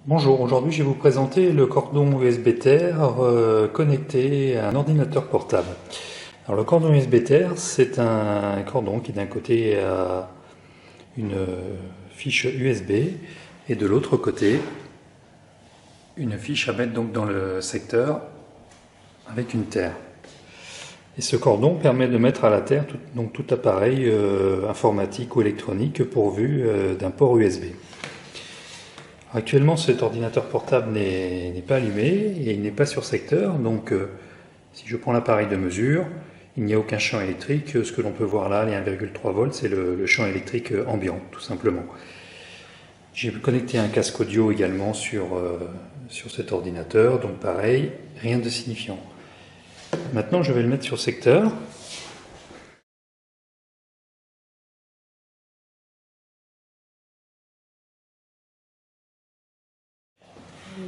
Bonjour, aujourd'hui je vais vous présenter le cordon USB Ther connecté à un ordinateur portable. Alors le cordon USB Ther, c'est un cordon qui d'un côté a une fiche USB et de l'autre côté une fiche à mettre donc dans le secteur avec une terre. Et ce cordon permet de mettre à la terre tout appareil informatique ou électronique pourvu d'un port USB. Actuellement, cet ordinateur portable n'est pas allumé et il n'est pas sur secteur, donc si je prends l'appareil de mesure, il n'y a aucun champ électrique. Ce que l'on peut voir là, les 1,3 volts, c'est le champ électrique ambiant, tout simplement. J'ai connecté un casque audio également sur cet ordinateur, donc pareil, rien de signifiant. Maintenant, je vais le mettre sur secteur.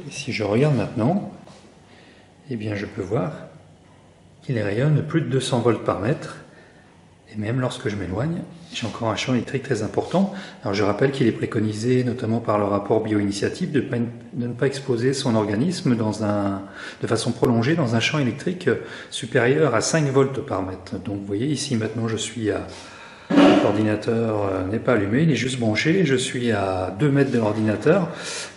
Et si je regarde maintenant, eh bien je peux voir qu'il rayonne plus de 200 volts par mètre. Et même lorsque je m'éloigne, j'ai encore un champ électrique très important. Alors je rappelle qu'il est préconisé, notamment par le rapport Bioinitiative, de ne pas exposer son organisme de façon prolongée dans un champ électrique supérieur à 5 volts par mètre. Donc vous voyez ici maintenant l'ordinateur n'est pas allumé, il est juste branché, je suis à 2 mètres de l'ordinateur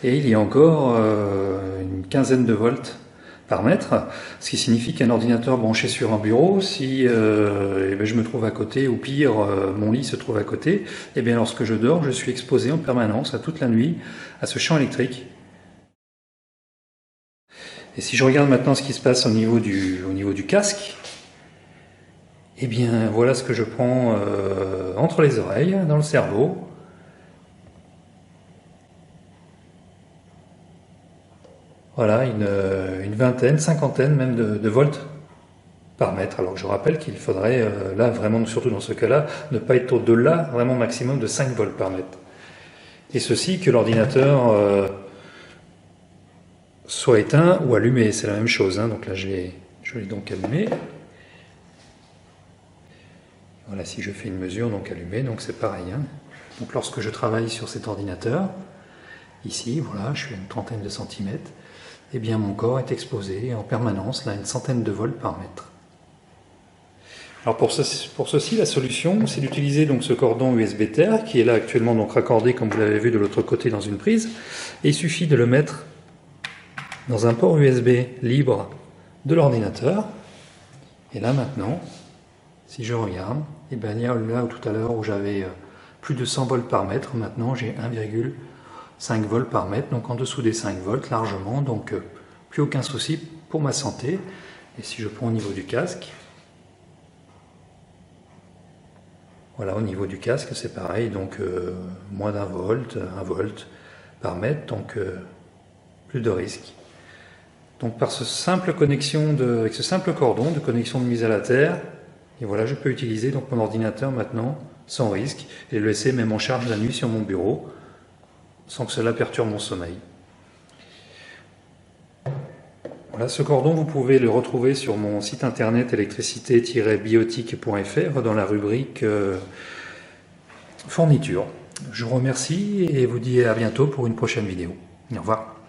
et il y a encore une quinzaine de volts par mètre, ce qui signifie qu'un ordinateur branché sur un bureau, si je me trouve à côté, ou pire, mon lit se trouve à côté, et bien lorsque je dors, je suis exposé en permanence, à toute la nuit, à ce champ électrique. Et si je regarde maintenant ce qui se passe au niveau du casque, eh bien voilà ce que je prends entre les oreilles, dans le cerveau. Voilà, une vingtaine, cinquantaine même de volts par mètre. Alors je rappelle qu'il faudrait, là vraiment, surtout dans ce cas-là, ne pas être au-delà, vraiment maximum de 5 volts par mètre. Et ceci que l'ordinateur soit éteint ou allumé, c'est la même chose. Hein. Donc là je l'ai donc allumé. Voilà, si je fais une mesure, donc allumé, donc c'est pareil. Hein. Donc lorsque je travaille sur cet ordinateur, ici, voilà, je suis à une trentaine de centimètres, eh bien mon corps est exposé en permanence là, à une centaine de volts par mètre. Alors pour ceci, la solution, c'est d'utiliser donc ce cordon USB Ther qui est là actuellement donc raccordé, comme vous l'avez vu, de l'autre côté dans une prise. Et il suffit de le mettre dans un port USB libre de l'ordinateur. Et là maintenant, si je regarde, et bien là où tout à l'heure où j'avais plus de 100 volts par mètre, maintenant j'ai 1,5 volts par mètre, donc en dessous des 5 volts largement, donc plus aucun souci pour ma santé. Et si je prends au niveau du casque, voilà, au niveau du casque c'est pareil, donc moins d'1 volt, 1 volt par mètre, donc plus de risque. Donc par ce simple connexion avec ce simple cordon de connexion de mise à la terre, et voilà, je peux utiliser donc mon ordinateur maintenant sans risque et le laisser même en charge la nuit sur mon bureau sans que cela perturbe mon sommeil. Voilà, ce cordon, vous pouvez le retrouver sur mon site internet électricité-biotique.fr dans la rubrique fourniture. Je vous remercie et vous dis à bientôt pour une prochaine vidéo. Au revoir.